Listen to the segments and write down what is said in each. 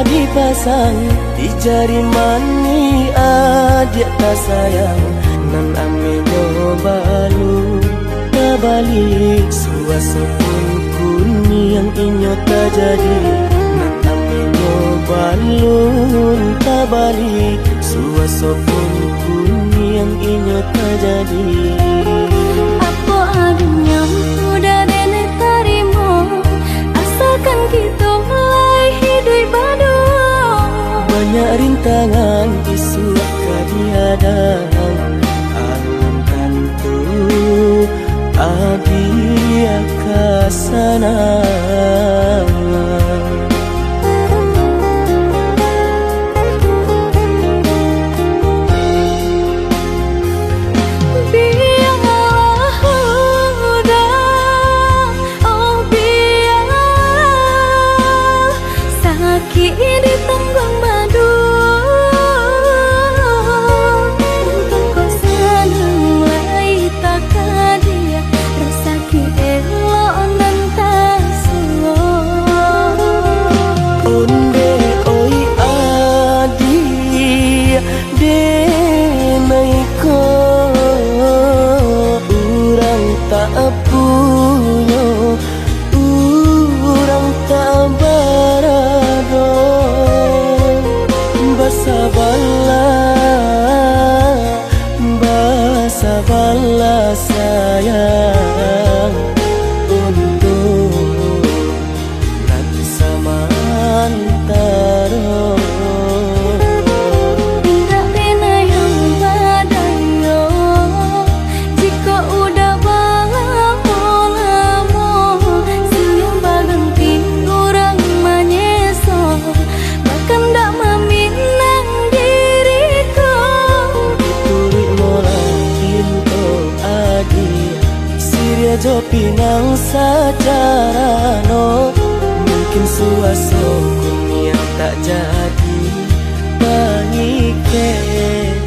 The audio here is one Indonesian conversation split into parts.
dipasang di jari mani adik tak sayang nan amenyo balu tabalik suasa pun kuni yang inyo tak jadi nan amenyo balun tabalik suasa pun kuni yang inyo tak jadi. Apa adanya udah nenek tarimo asalkan kita mulai hidup baru. Banyak rintangan isu kadiadang alam tentu adia kasana. Bala sayang untuk nanti samantara. Tidak pernah yang badayo jika udah lamo siang baganti orang manyeso bahkan tak meminang diriku. Turik mola Siria jo pinang secara no mungkin suaso kun yang tak jadi mengikat.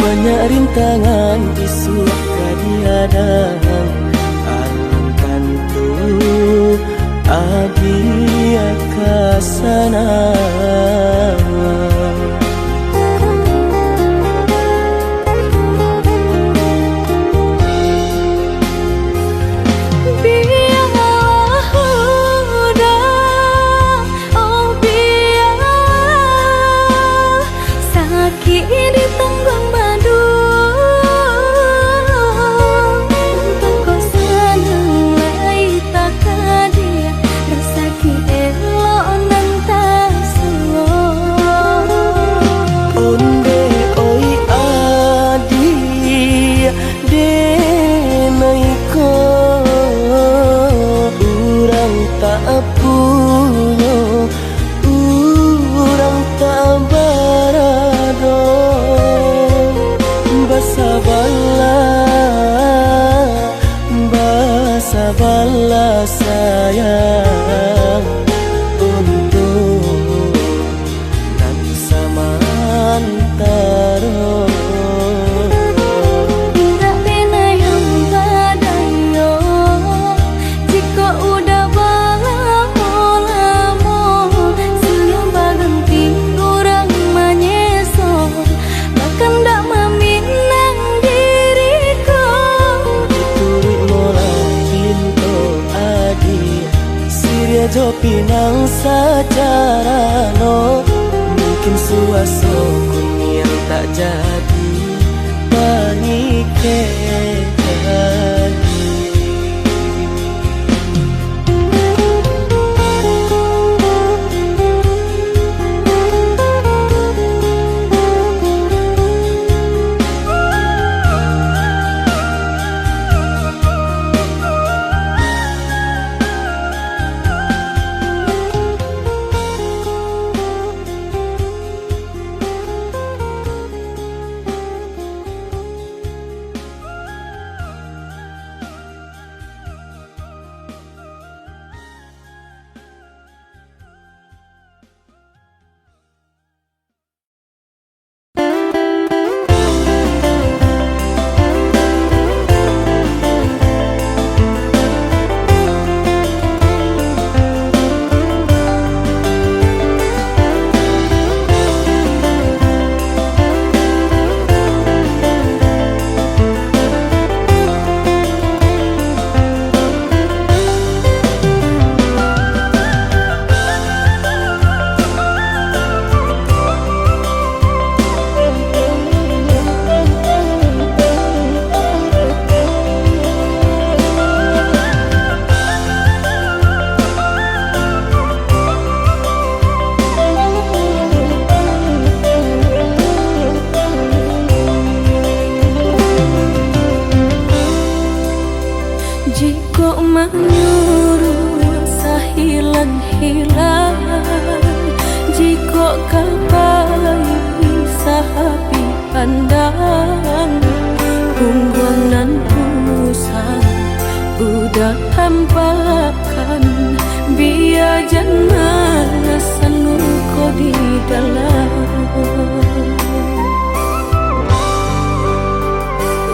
Banyak rintangan isu kadiadang alam tentu adia kasana. Bala sayang untuk nanti samantara. Tidak pernah yang badayo jika udah lamo siang baganti orang manyeso bahkan tak meminang diriku. Diturik mola pintu adia Siria jo pinang secara no mungkin suaso kun yang tak jadi menyuruh sahilang-hilang jika kapai sahabi pandang punggung nan pusat udah tampakkan biar jangan sanu ko di dalam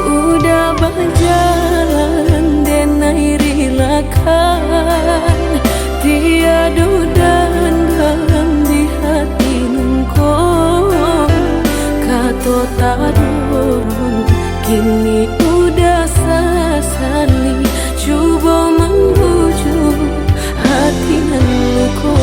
udah berjalan denai rilakan tiada dan dalam di hati nungko kato tadon kini udah sesali coba membujuk hati nungko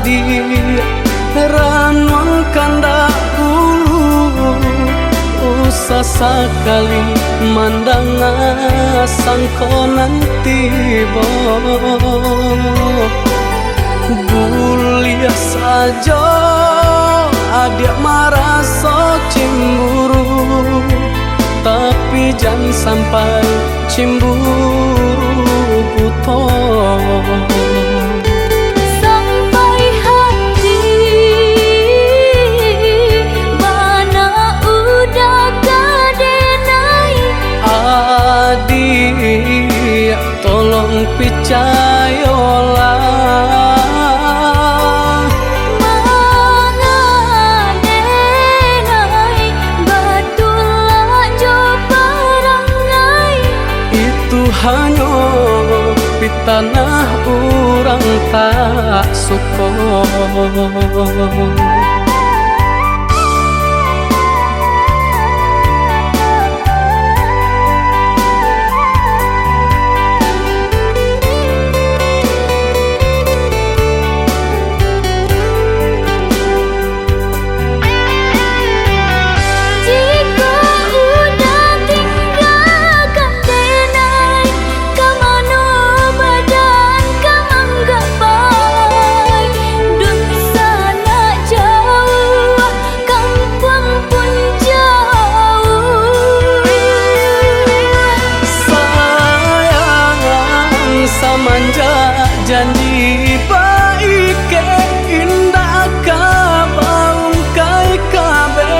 adi ranon kandak dulu usah sekali mandang sangko nanti bo buliah saja adik merasa cemburu tapi jangan sampai cemburu buto sampai hati mana udah kadenai adik tolong percayalah hanya pitanah orang tak suka. Janji baik ke indah kabaung kai kabe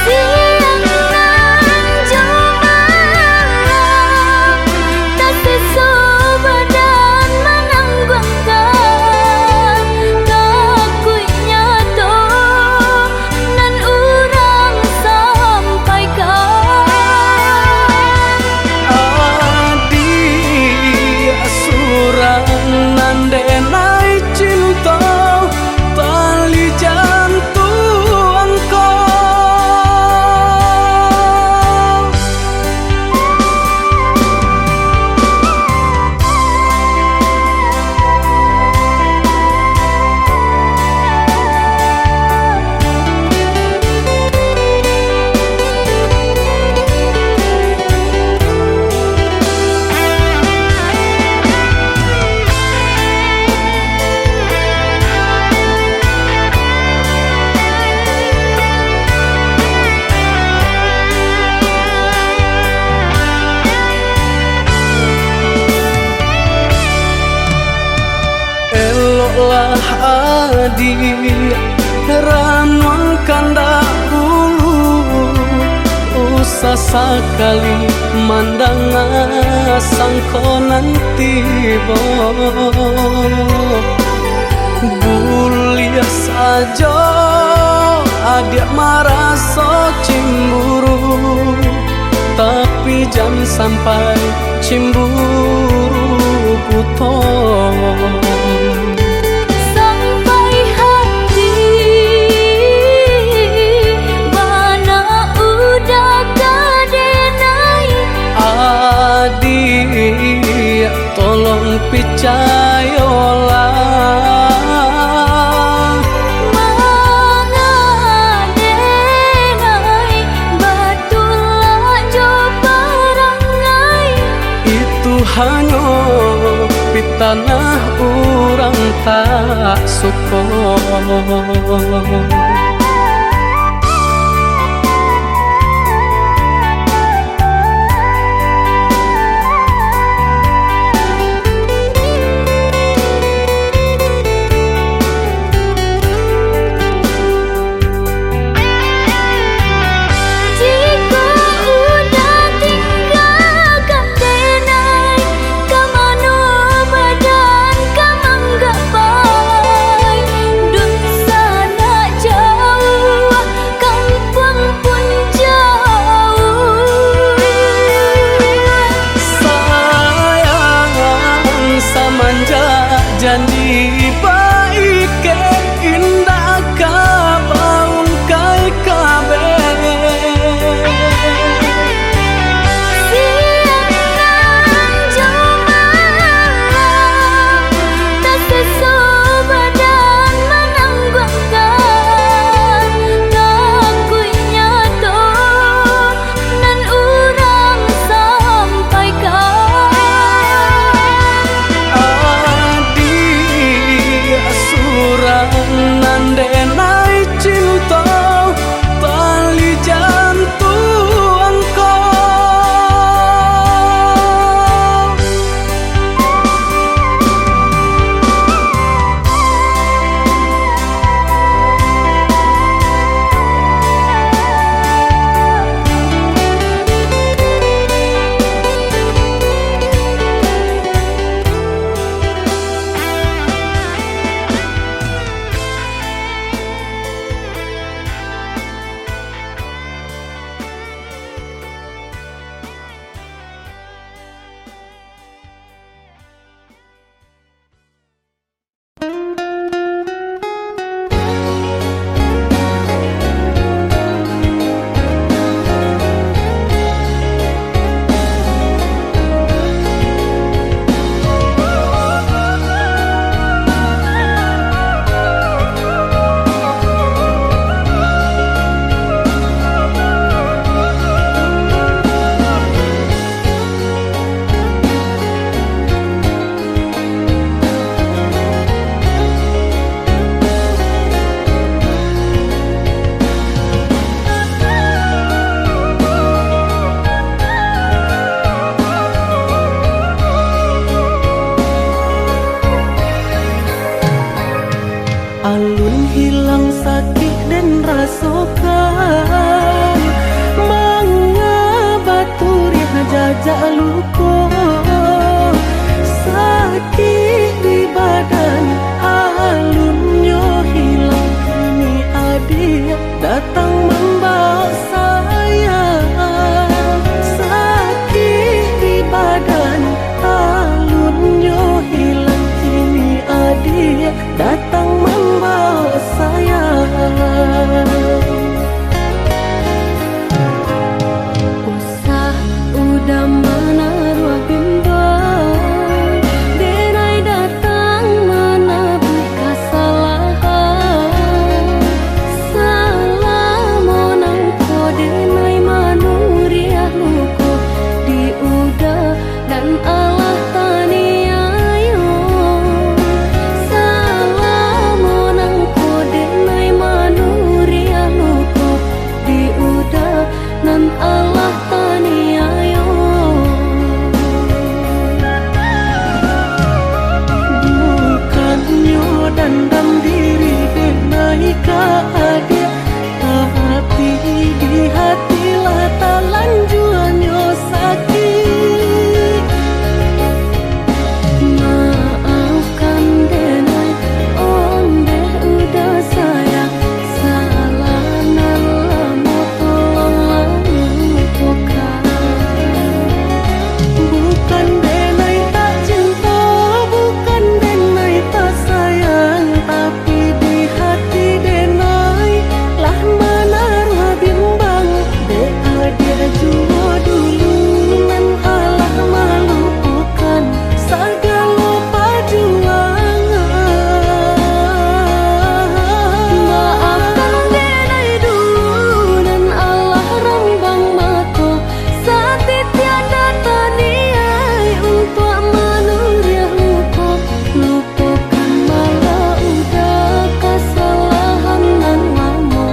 siang nan jumalang tak sesu badan menanggungkan takunya to nan urang sampaikan nandenai cinta tali jantungku lah adik ranon kandak dulu usah sekali mandang sangko nanti bo buliah saja adik merasa cemburu tapi jangan sampai cemburu buto tolong percayalah mengadenai batulah jo perangai itu hanya pitanah orang tak suka. Jauh pasokan mangabaturi jajak luko sakit di badan alunnya hilang kini adik datang membawa saya sakit di badan alunnya hilang kini adik datang membawa saya. Usah udah mana ruang bimbang denai datang mana buka kesalahan salah monang ko denai manuriah luko diudah dan Allah taniayo salah monang ko denai manuriah luko diudah dan Allah taniayo Bukannya dandam diri denai ka adik tapi di hatilah talanjuannya sakit maafkan denai onde udah sayang salah nala mau tolong lupakan bukan denai tak cinta bukan denai tak sayang tapi di hati denai lah menaruh bimbang dia jua dulu nan Allah melupakan segala perjuangan maafkan denai dulu dan Allah rambang mata saat tiada taniai untuk manuriah luka lupakan malah udah kesalahan nan lama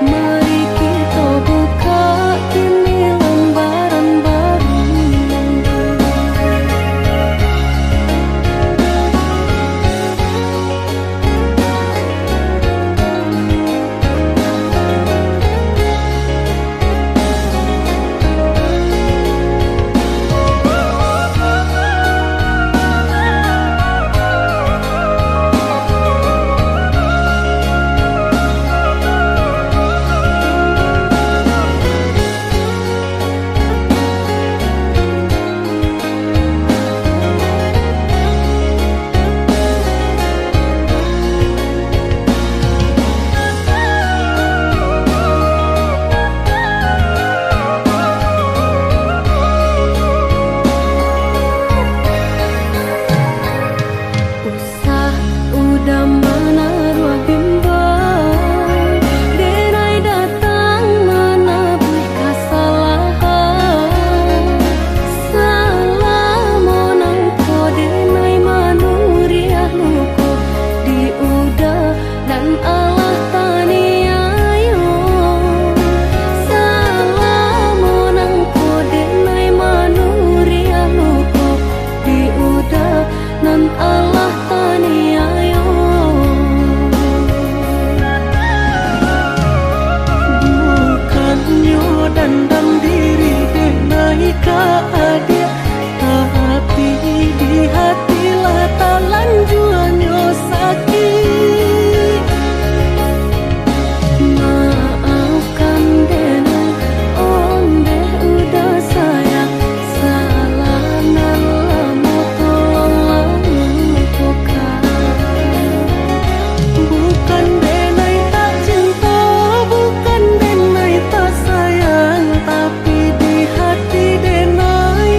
mari kita buka kini lembaran baru usah udah mana ruang bimbang denai datang mana buka kesalahan salah monang ko denai manuriah luko diudah dan Allah taniayo salah monang ko denai manuriah luko diudah dan Allah taniayo bukannya dandam diri denai ka adik tapi di hatilah talanjuannya sakit maafkan denai onde udah sayang salah nala mau tolong lupakan bukan denai tak cinta bukan denai tak sayang tapi di hati denai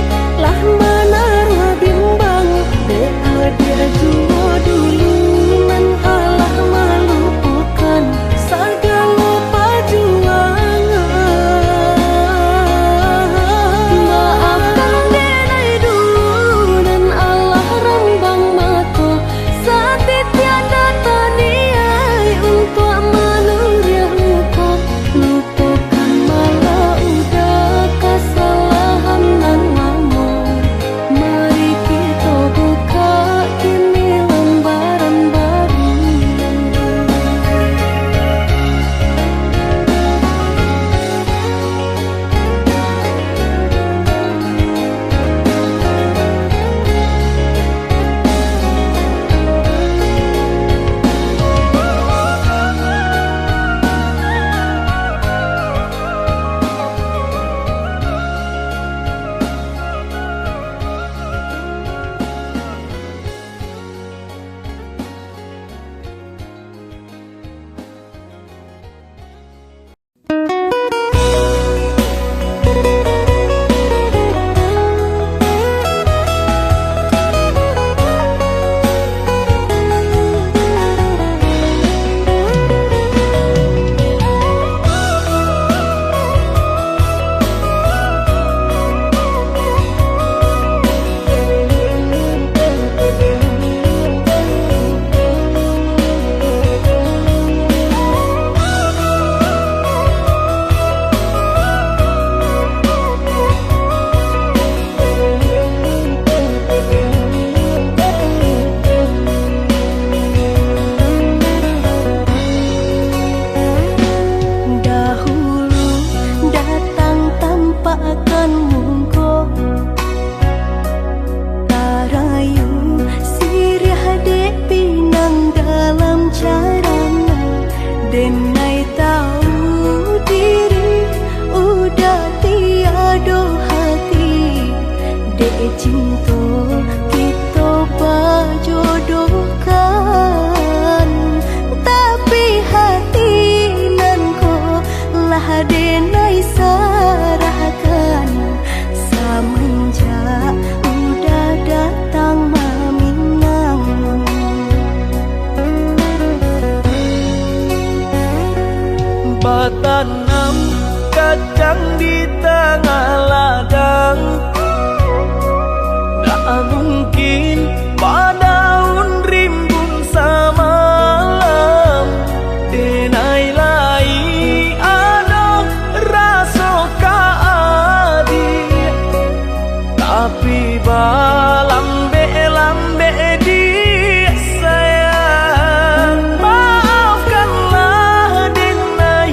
Dek cinta kita berjodohkan, tapi hati nan ko lah denai sarahkan. Semenjak udah datang Maminang, batanam kacang di tengah ladang, tak mungkin padaun rimbun samalam. Denai lai ada rasa kaadi, tapi balambe-lambe di sayang. Maafkanlah denai,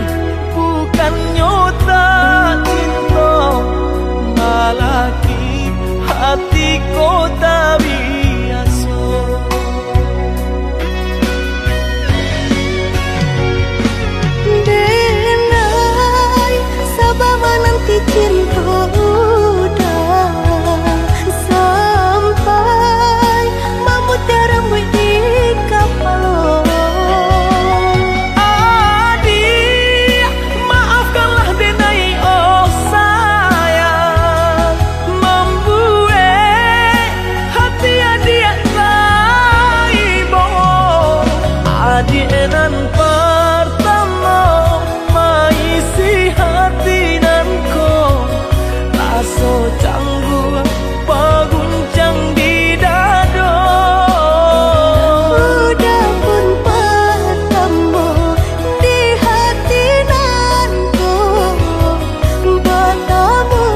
bukan nyota cinta, malaki hati kota biasa. denai sabama nanti cinta udah sampai memutara di kapal. Adik, maafkanlah denai oh sayang, membuat hati adik laibo. Adik nan pertama maisi hati nan ko, rasa canggung paguncang di dado. Udah pun pertama di hati nanku, bertemu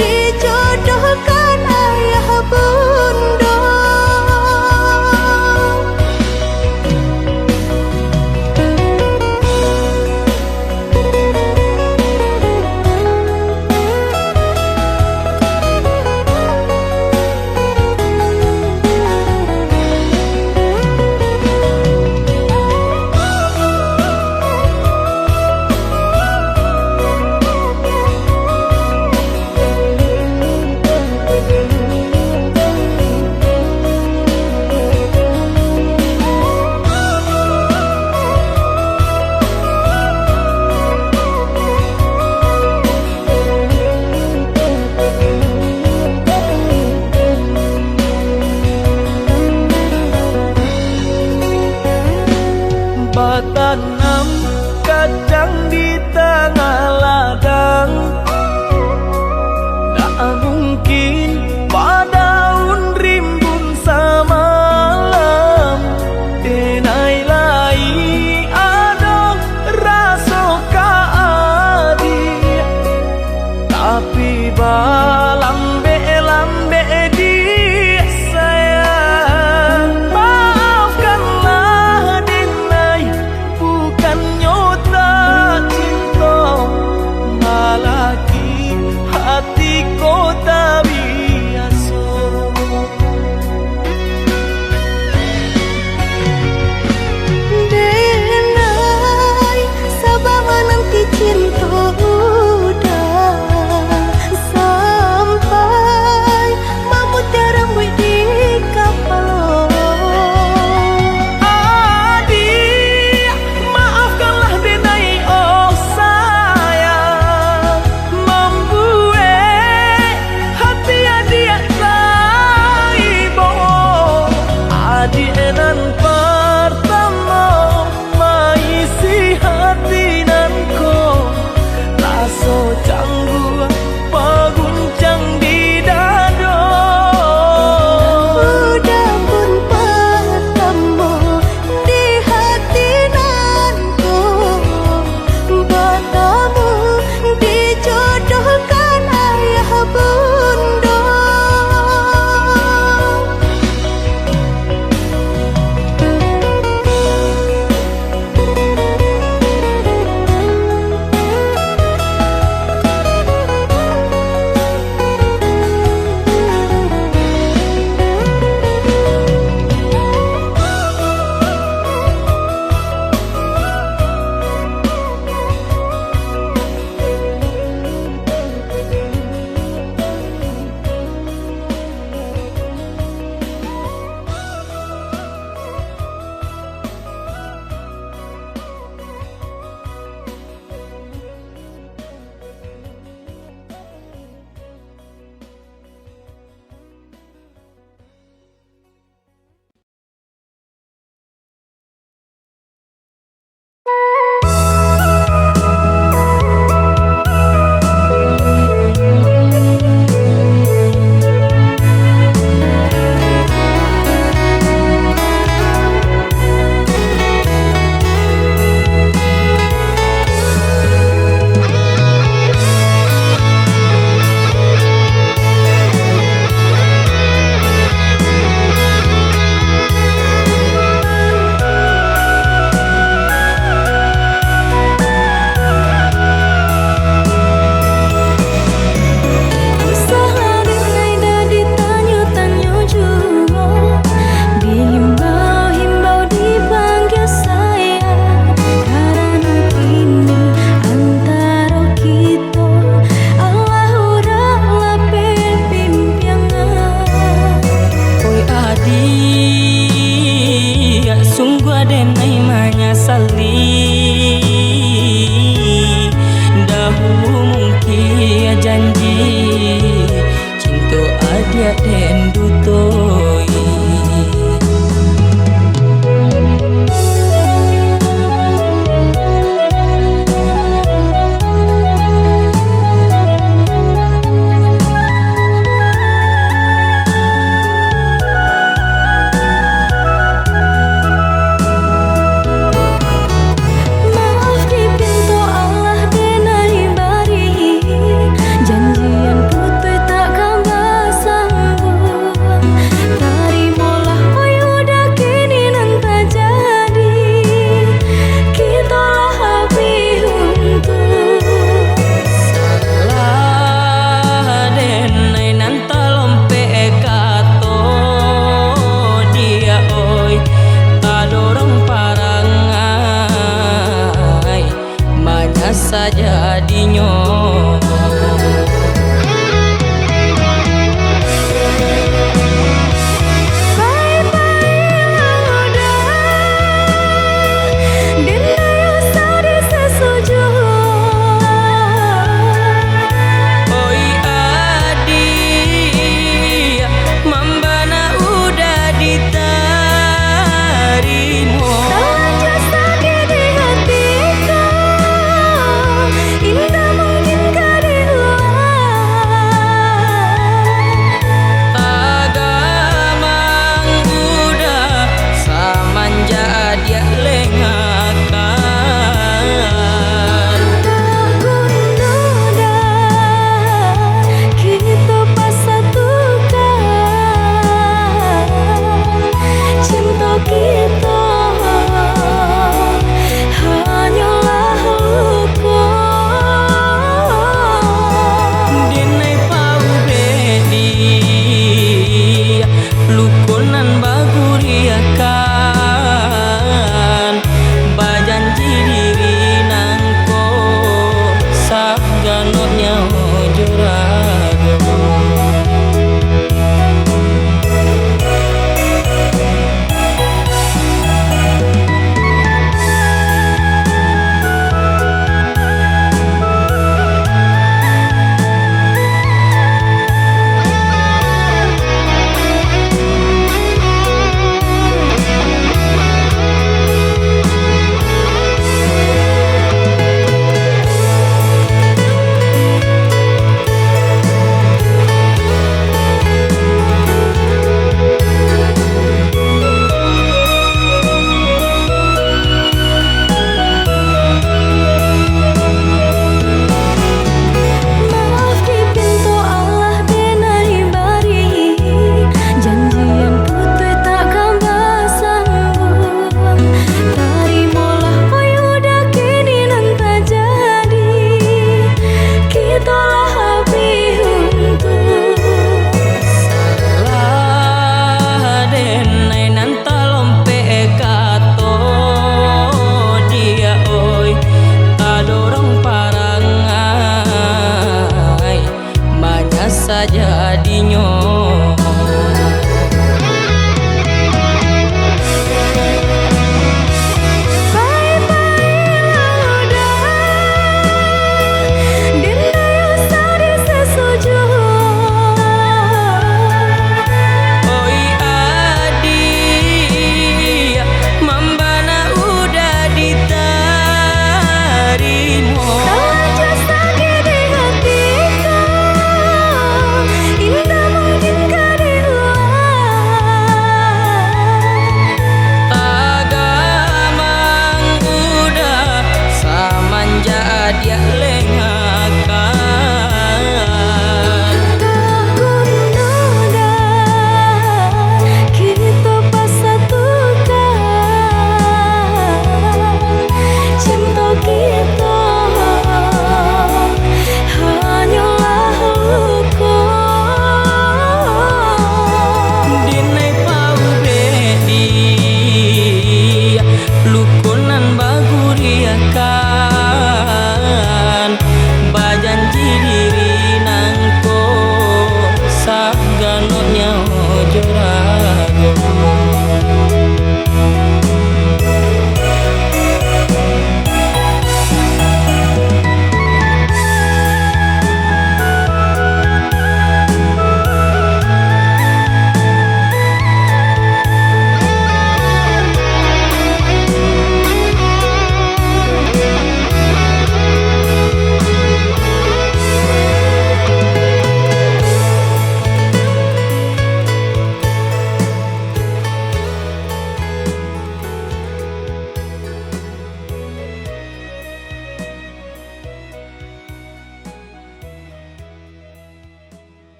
dijodohkan ayah bunda. Batanam kacang di tengah ladang, tak mungkin padaun rimbun samalam. Denai lai ada rasa kaadi, tapi balambe-lambe di sayang. Maafkanlah denai, bukan nyota cinta, malah ya den dutoi. Maaf dipinto Allah denai bari, janjian putih takkan sanggup.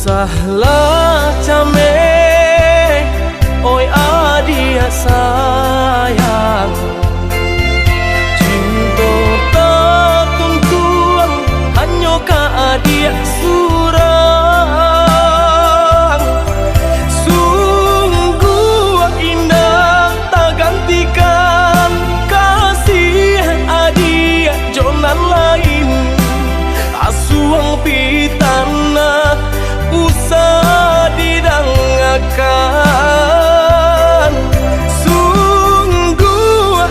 usahlah came, oi adik sayang. Cinta tatun kuang hanya ka adik surang. Sungguh indah tak gantikan kasih adik jonan lain. Asuang pitana usah didangakan. Sungguh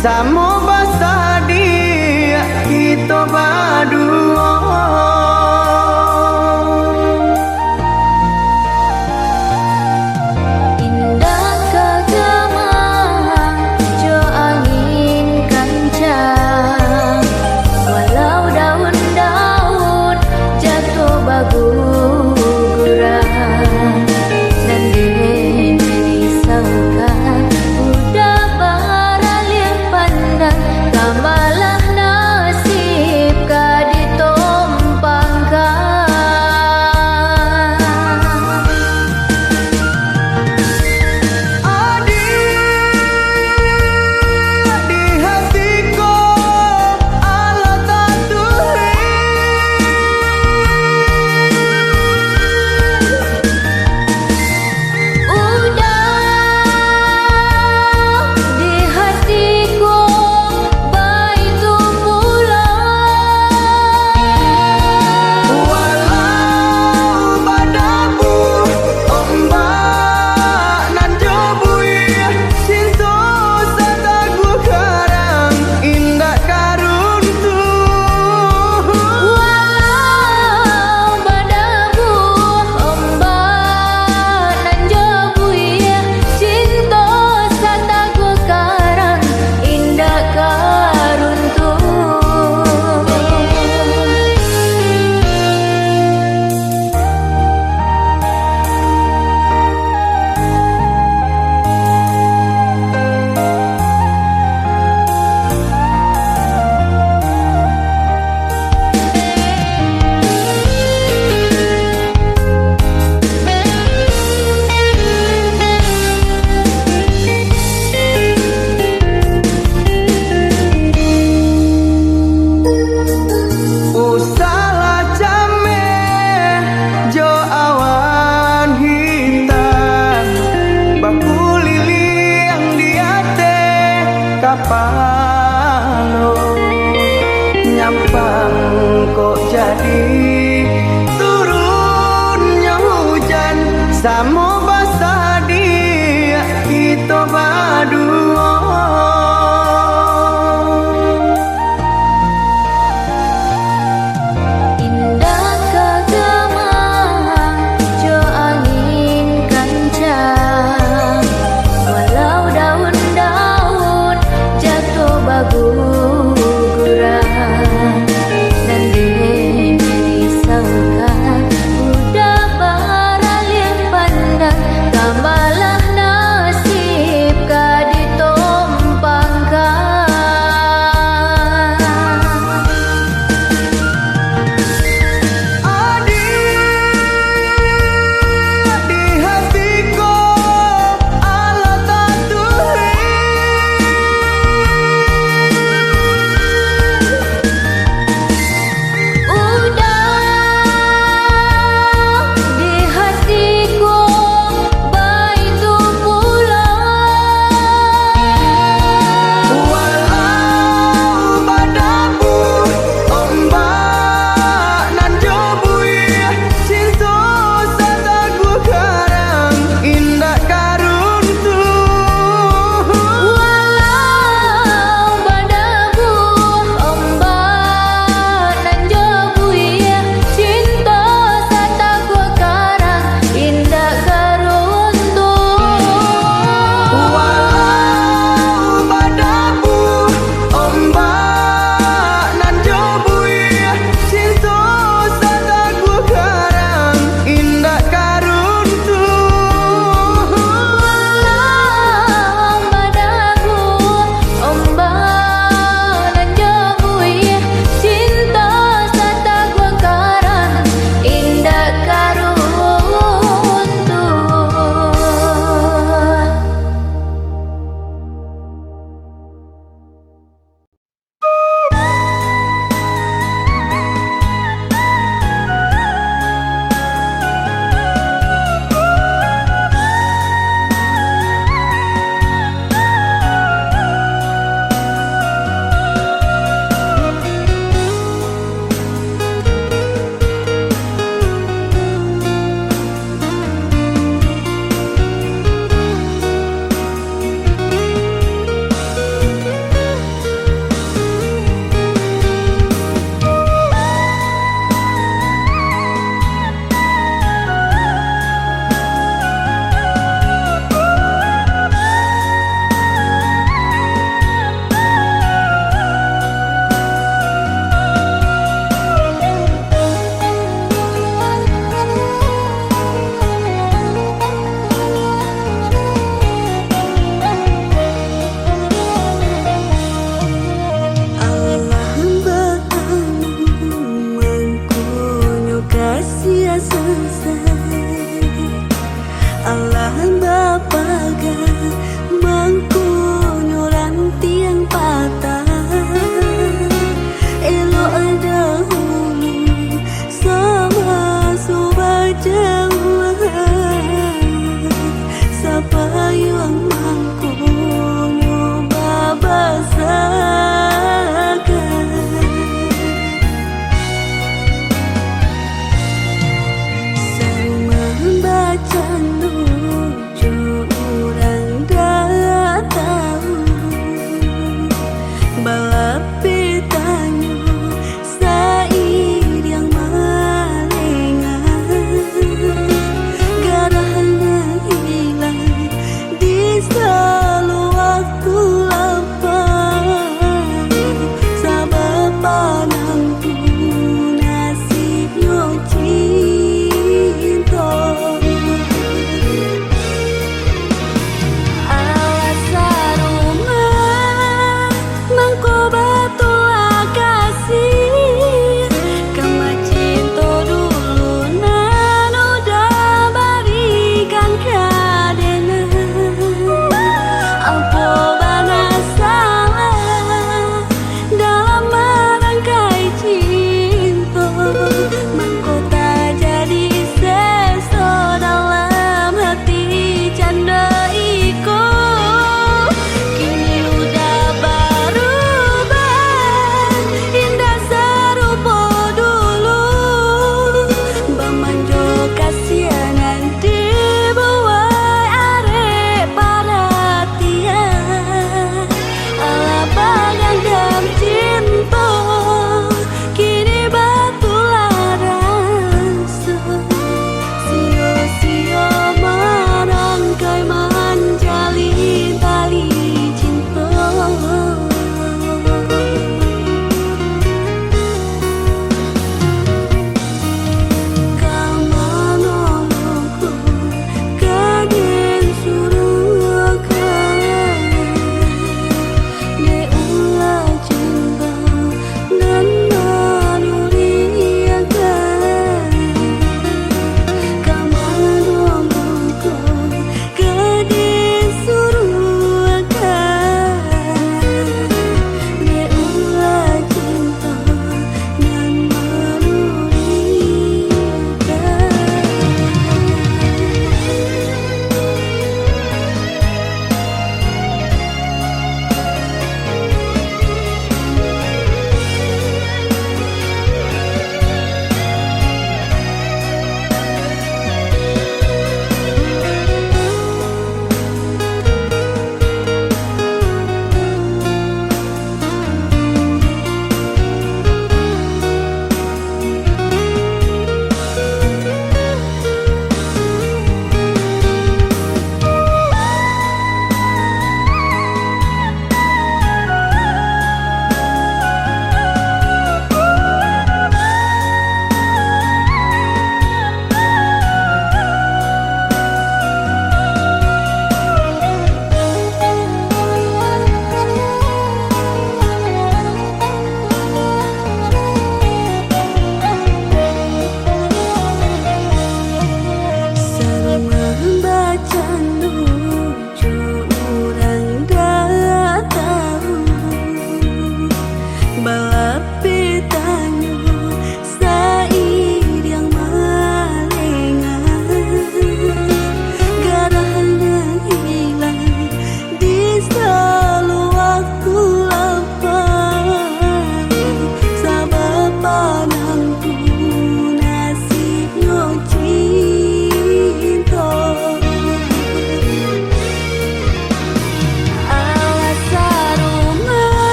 Samo basa dia kita berdua. Indah kegemang jo angin kencang, walau daun-daun jatuh berguguran, dan dirisaukan udah baralih pandang, kamalah nasib ka ditumpangkan. Di hatiku Allah tak Udah di hatiku baitu pulang, walau badamu ombak nan jobui cinta sataku karang indah karuntuh. walau badabu ombak nan jobui cinta sataku karang indah karuntuh. Usalah jame jo awan hitam, baku liliang di ate kapalo, nyampang kok jadi turunnya hujan. Samo basa dia kita berdua. Indah kegemang jo angin kencang, walau daun-daun jatuh berguguran, dan dirisaukan udah baralih pandang, kamalah nasib ka ditumpangkan. Di hatiku Allah tak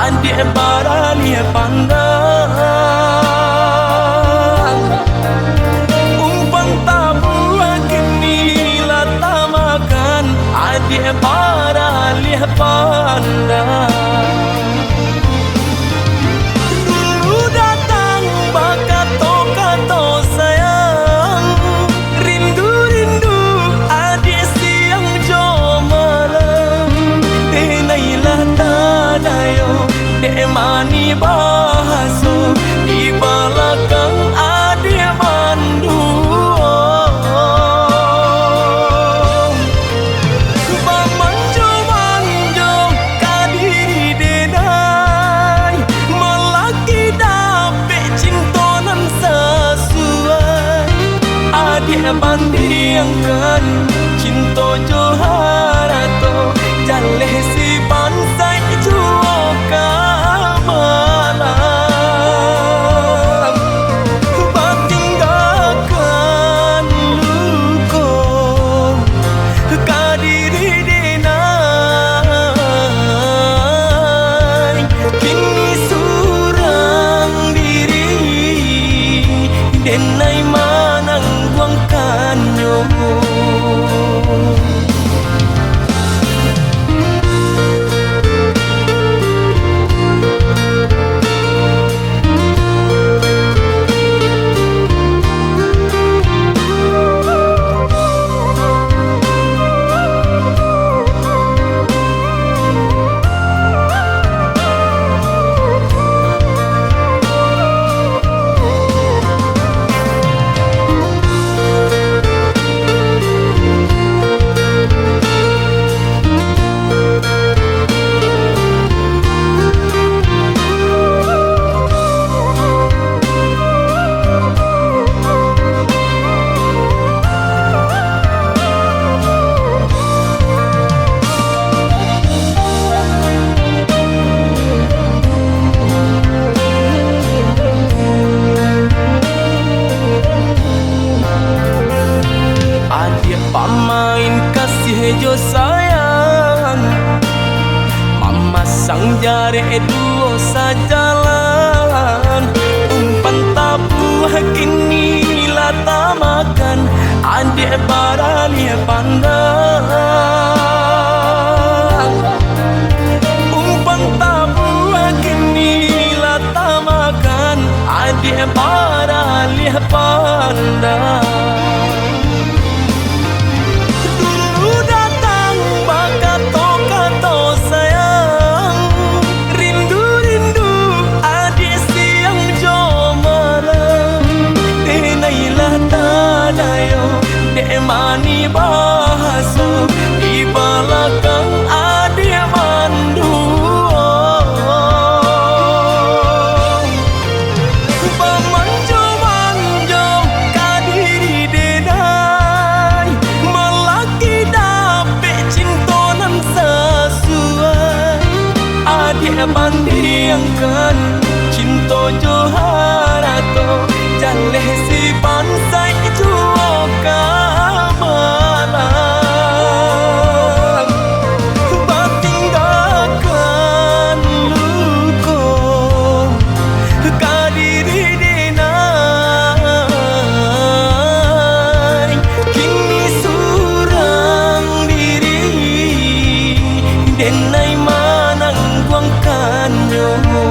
adik barali pandang umpan tabuh kini lata makan adik barali pandang dulu datang bakato-kato sayang rindu-rindu adik siang jo malam tenailah tadayo dek mani bahaso di belakang adik mandu manjo kadiri denai melaki dapet cintonan sesuai adik bandingkan cinto joharato jaleh si bansai juoka malam batinggalkan luko kadiri denai kini surang diri denai manang buangkan nyomo adik pamain kasih jo sayang mama sang jare duo sajalan umpan tabuh kini lata makan adik barali pandang umpan tabuh kini lata makan adik barali pandang mani bahaso di belakang adik mandu manjo kadiri denai melaki dapet cintonan sesuai adik bandingkan cinto joharato jaleh si bansai juoka malam batinggalkan luko kadiri denai kini surang diri denai manang buangkan nyomo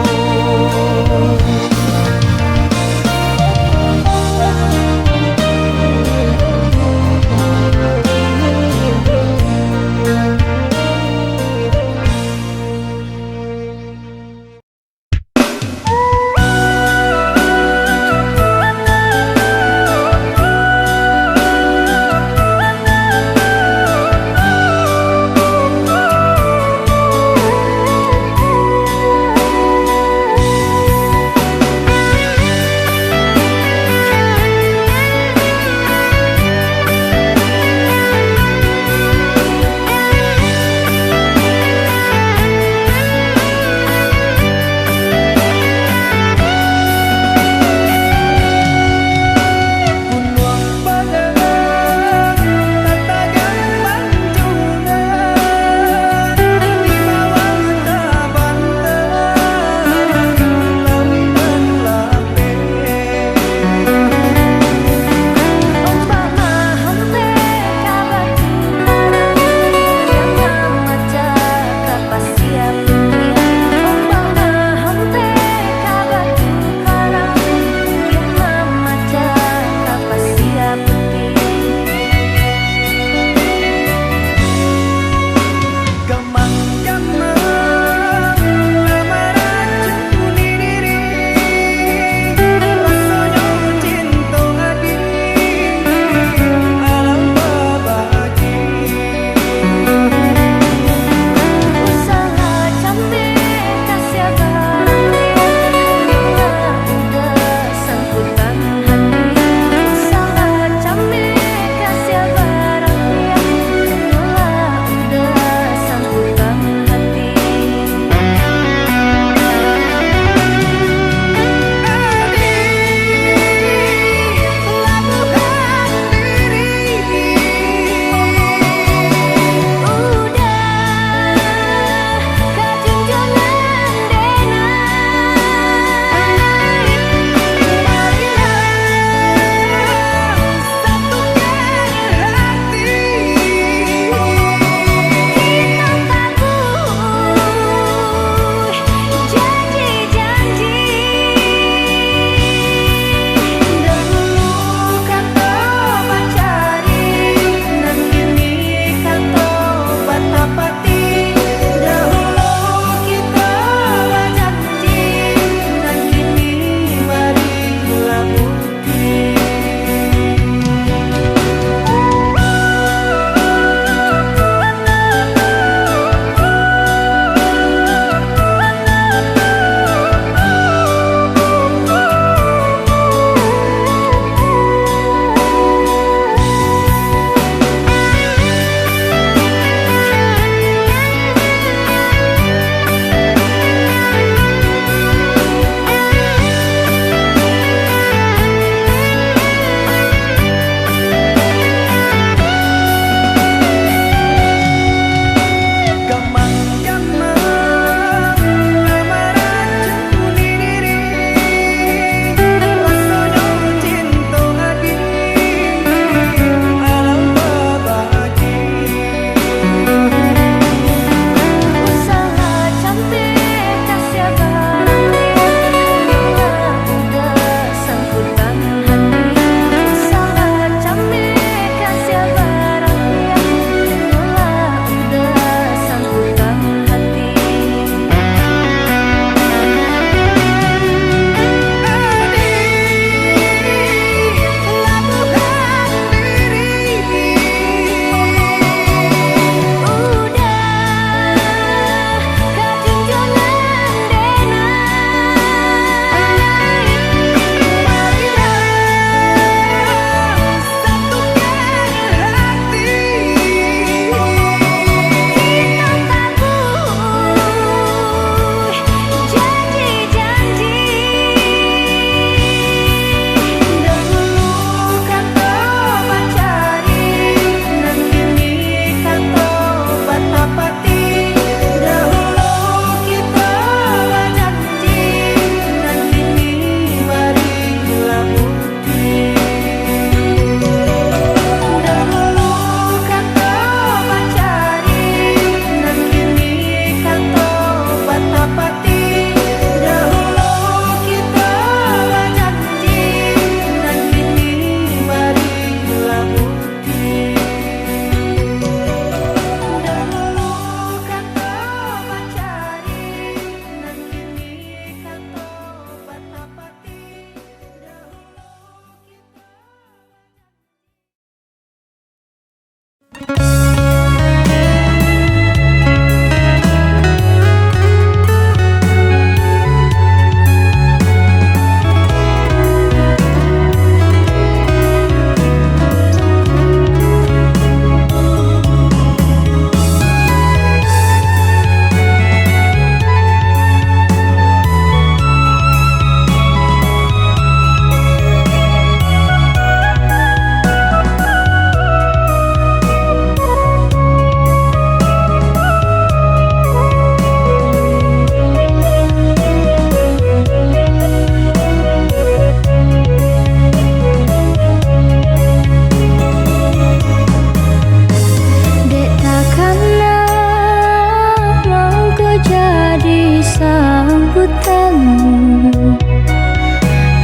di sambutanmu.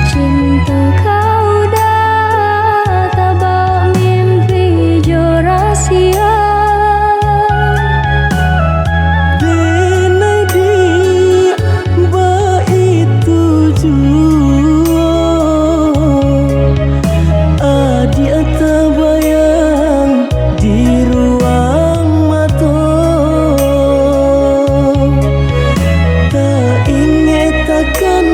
Cinta kau dah tabak mimpi jo rahasia. Denai dia itu jua adik terbayang di ruang mata. Tak ingat takkan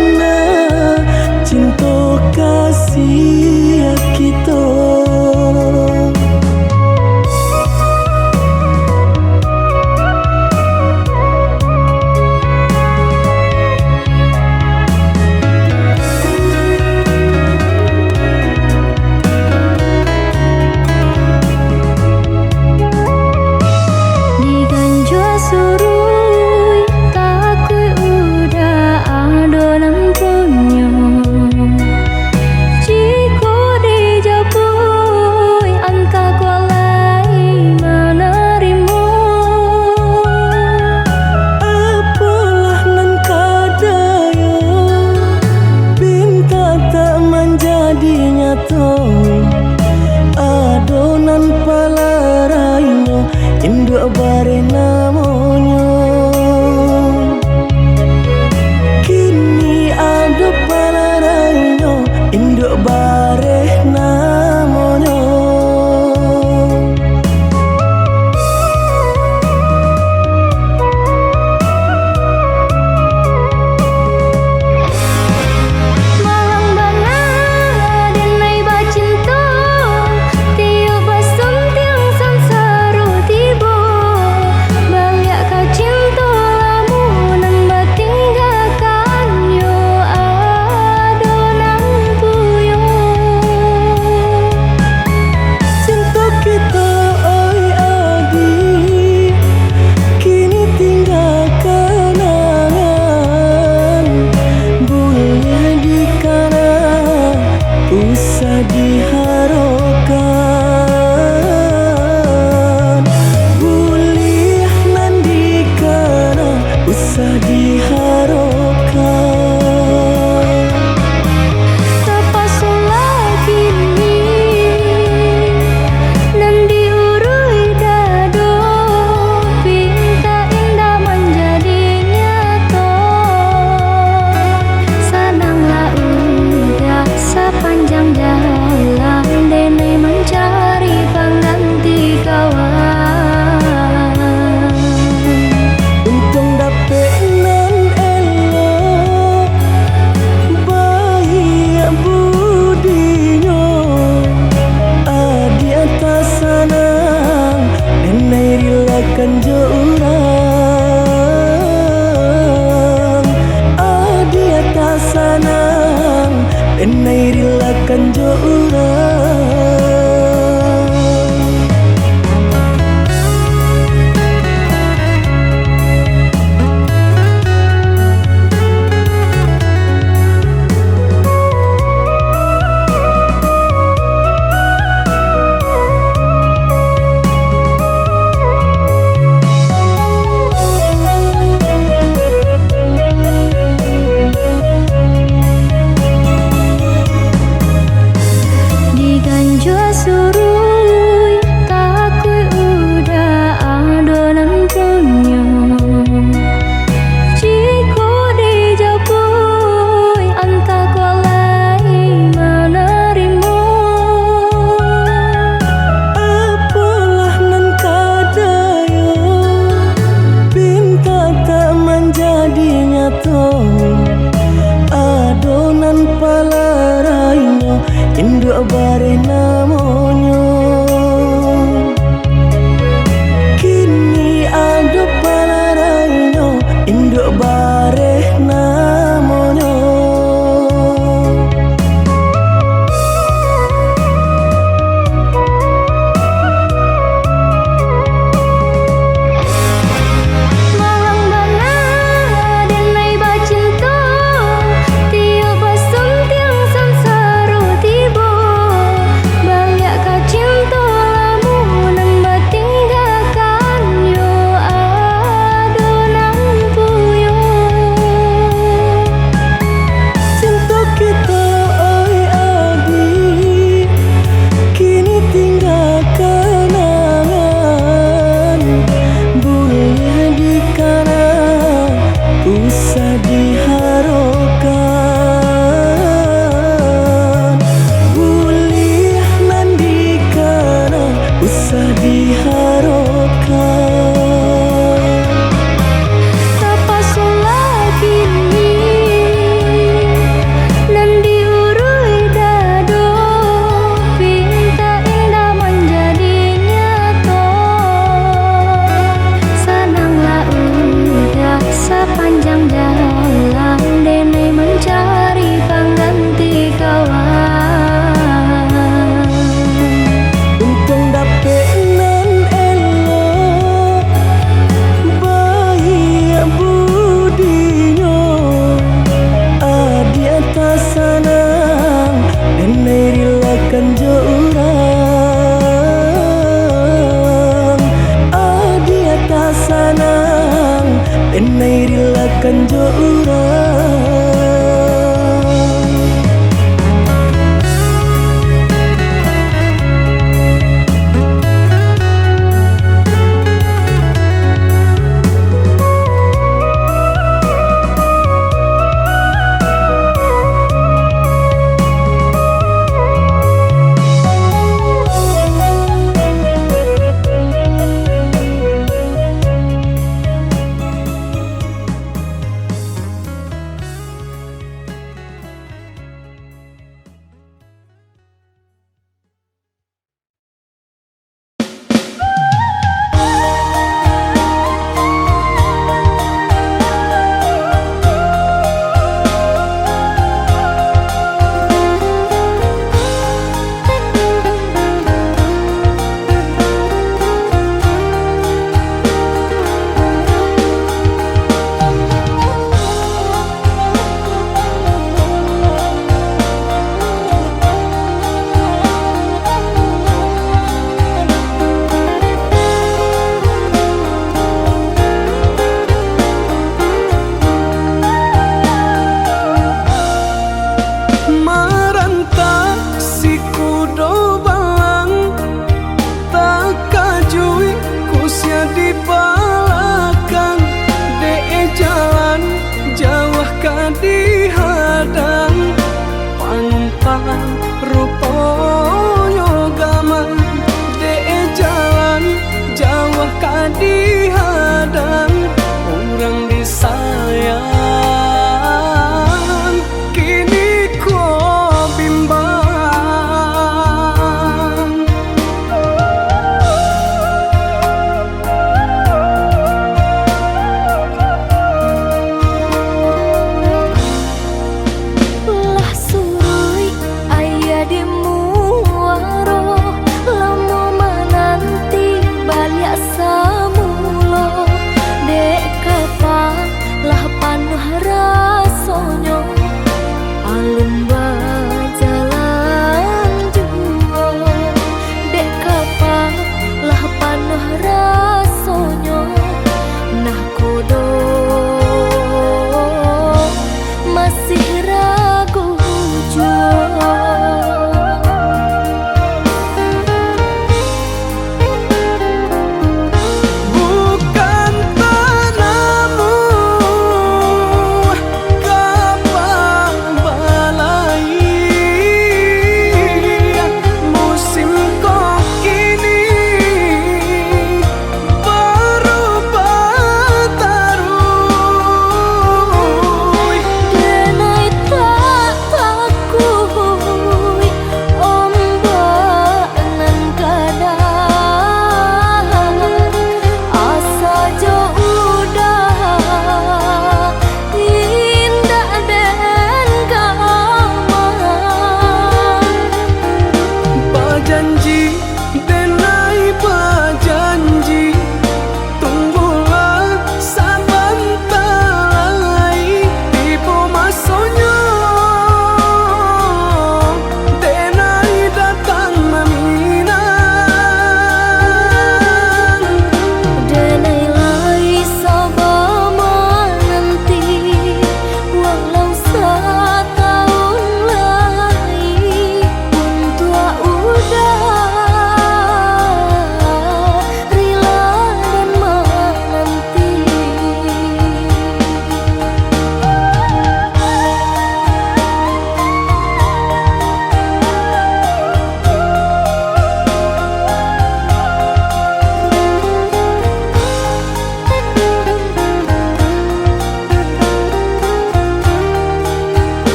kan jo urang.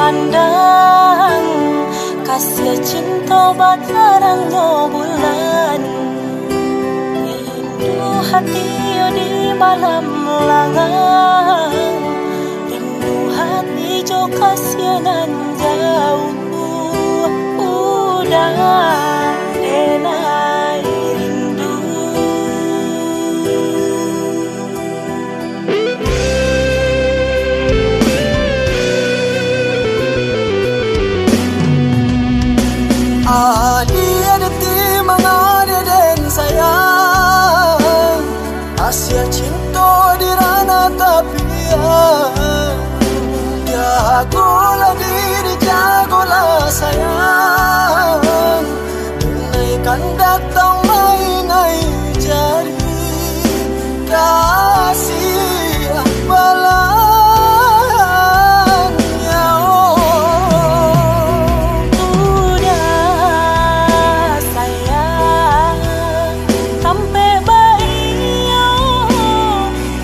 pandang kasih cinta batarang no bulan rindu hati di malam langang rindu hati jo kasianan jauh udah denai rindu Dia deti mangade den sayang Asia cinta di rana tapi jagolah diri jagolah sayang Denaikan datang mainai jari kasih balanya udah sayang sampai bayo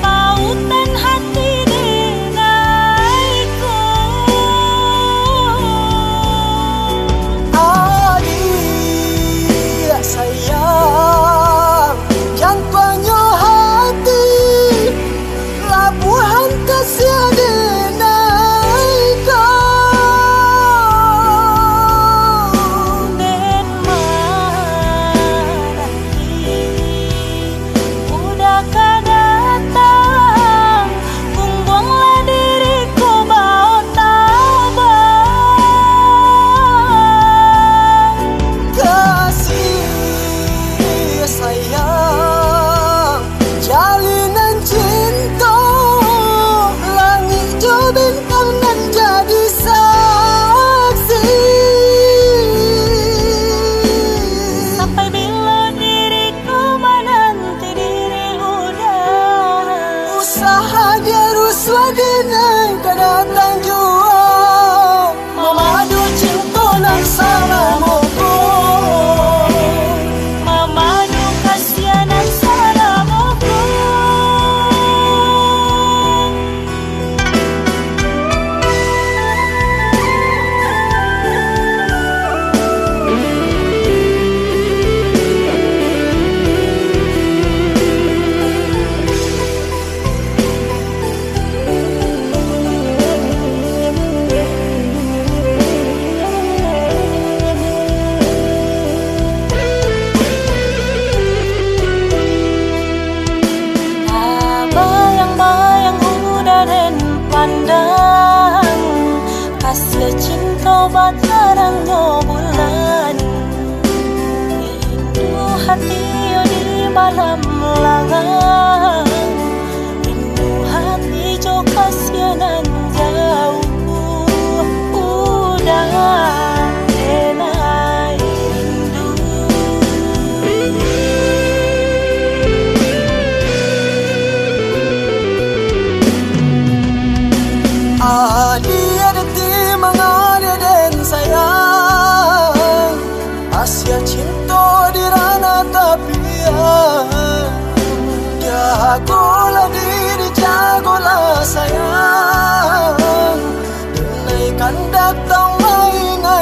pautan hati denaiku adik sayang jantungnya hati labuhan kasih denaiku den marati udah datang buanglah diriku bau tabang kasih sayang jalinan cinta langit jo bintang nan jadi saksi sampai bila diriku menanti diri udah usaha dia ruswa dengan kedatang jua memadu cinta nan salamuku memadu kasianan salamuku bayang-bayang udah den pandang kasih cinta batarang no bulan rindu hati di malam langang rindu hati jo kasianan jauh udah denai rindu dia deti mangade den sayang Asia cinta di rana tapi jagolah diri jagolah sayang Denaikan datang mainai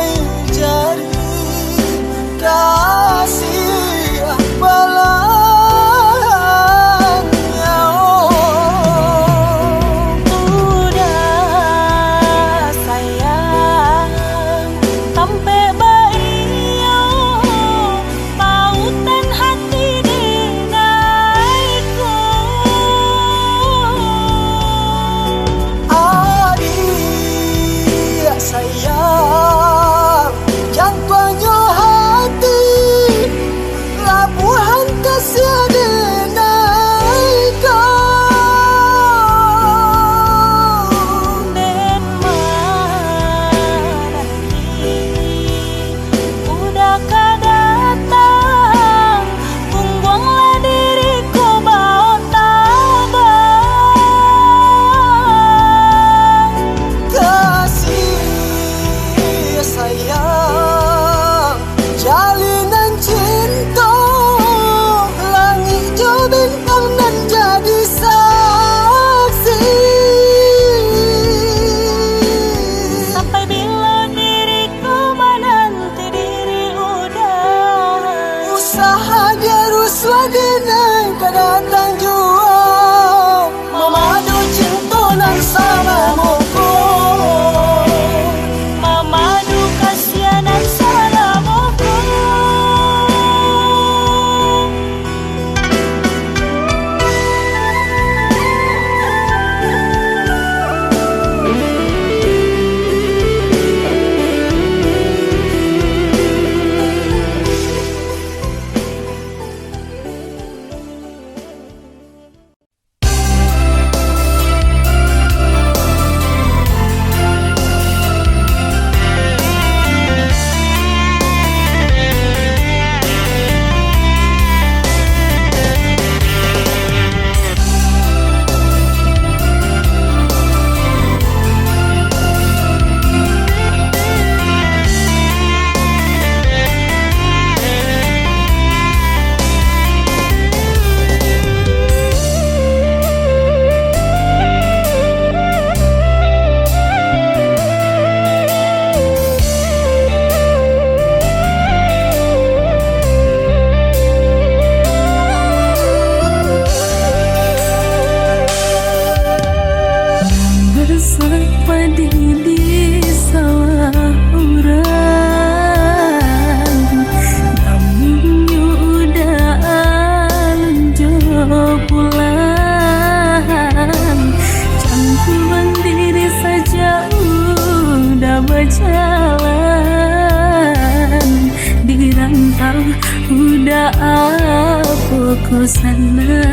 ko sana.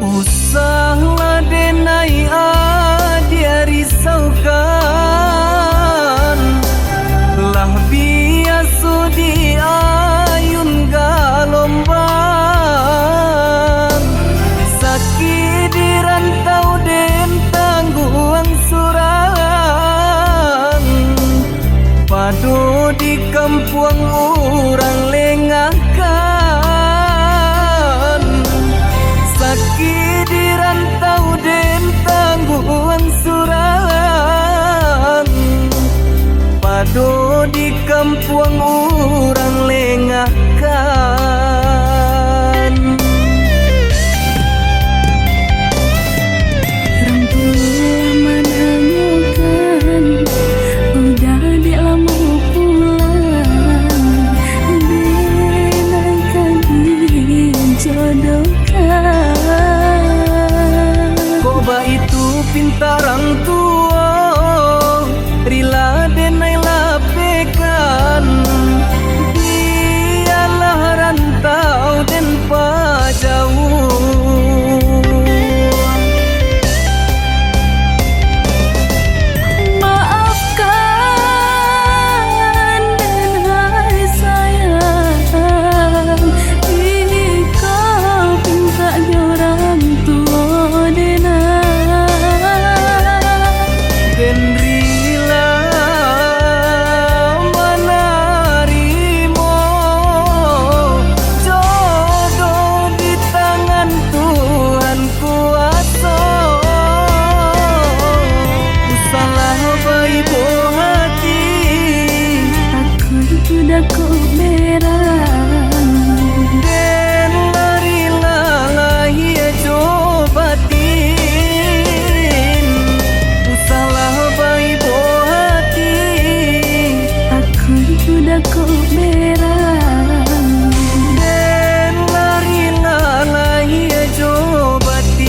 Usahlah denai dia risaukan, lah biasa di ayun galombang, sakit di rantau den tangguang surang, padu di kampung orang lengahkan, sakit di rantau den tangguang surang, padu di kampung orang lengahkan. Orang tua menanyakan, udah dia lama pulang, denaikan dijodohkan. Koba itu pintarang tua, rila denai lapekan, dialah rantau den pajauh. Maafkan dan hai sayang, ini kau pinta orang tua denai. Den rila menerimo jodoh di tangan Tuhan kuasa. Usalah baik hati, Aku sudah kau berang, den larilah lahir cobatin. Usalah baik hati, aku sudah kau berang. den larilah lahir cobatin.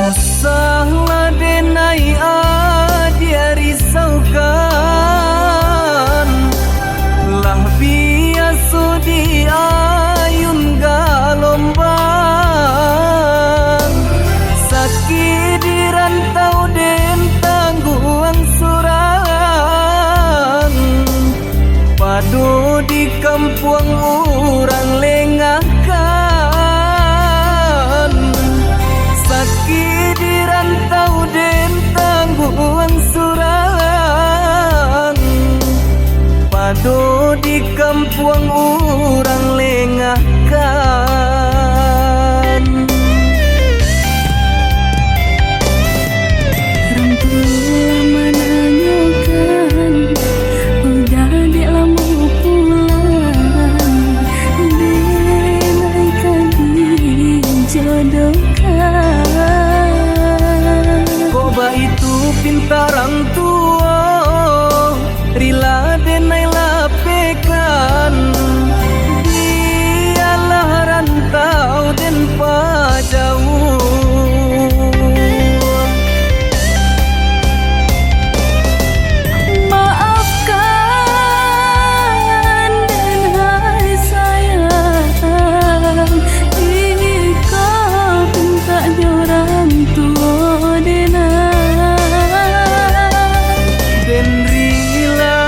Usahlah denai dia risaukan, lah biasa di ayun galombang, sakit di rantau den tangguang surang, padu di kampung orang lengahkan, sakit di rantau den tangguang surang, padu di kampung orang lengahkan. Orang tua menanyakan, udah dia lama pulang, denaikan dijodohkan. Koba itu pintarang tua, rila denai lapekan, dialah rantau den pajauh. Maafkan dan hai sayang, ini kau pinta orang tua denai. Den rila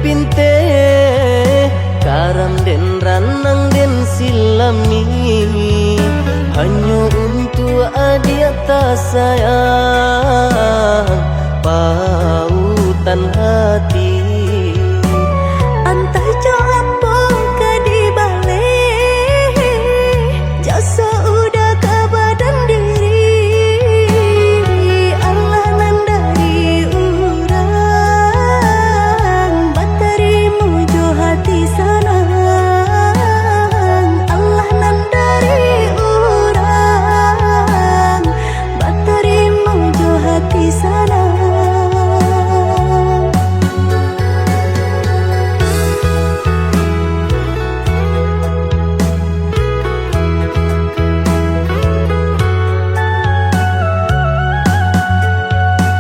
pinte karam den ranang den silami hanya untuk adia tak sayang pautan hati Antah jo apa ke di balik jasa udah ke badan diri Allah nan dari urang bateri mujo hati sanang Allah nan dari urang bateri mujo hati sanang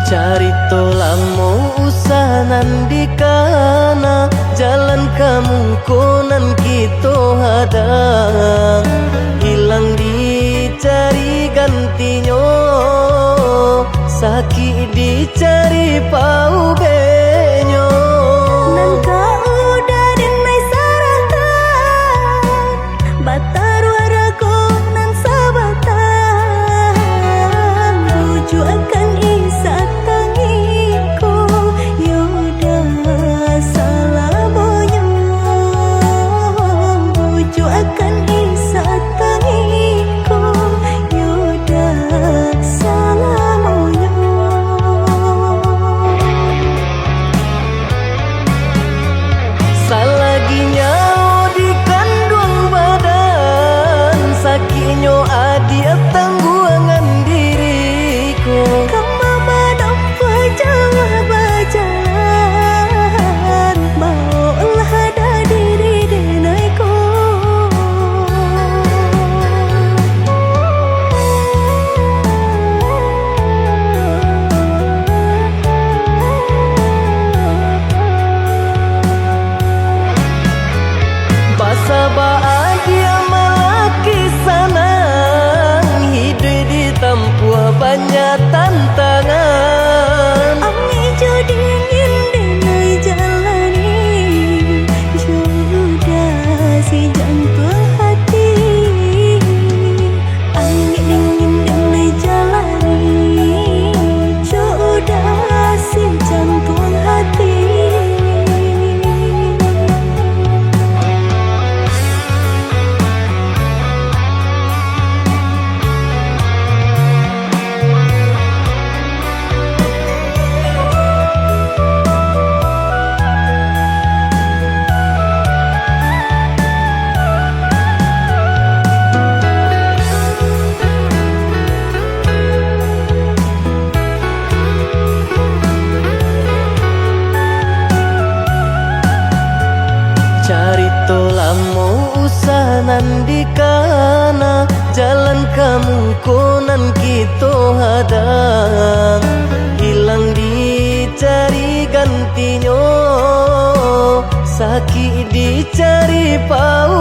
Carito lamo usahanan di kana jalan kamu konan kita hadang hilang dicari gantinya sakit dicari pau benyo Nangka udah denai saratan batar waraku nan sabatan buju akan isa tangiku yoda salamonya buju akan isa tangiku yoda salamonya Salaginya di kandung badan sakitnya adia tangguangan diriku Kamu menampak jauh berjalan Maulah ada diri denaiku Basa dia malaki sanang hidup ditempuh banyak tantangan Ami jo dingin denai jalani Jodoh si jantung hati Ami dingin denai jalani Jodoh si jantung hati Carito lamo usahanan di kana jalan kamu konan kita hadang hilang dicari gantinya sakit dicari pau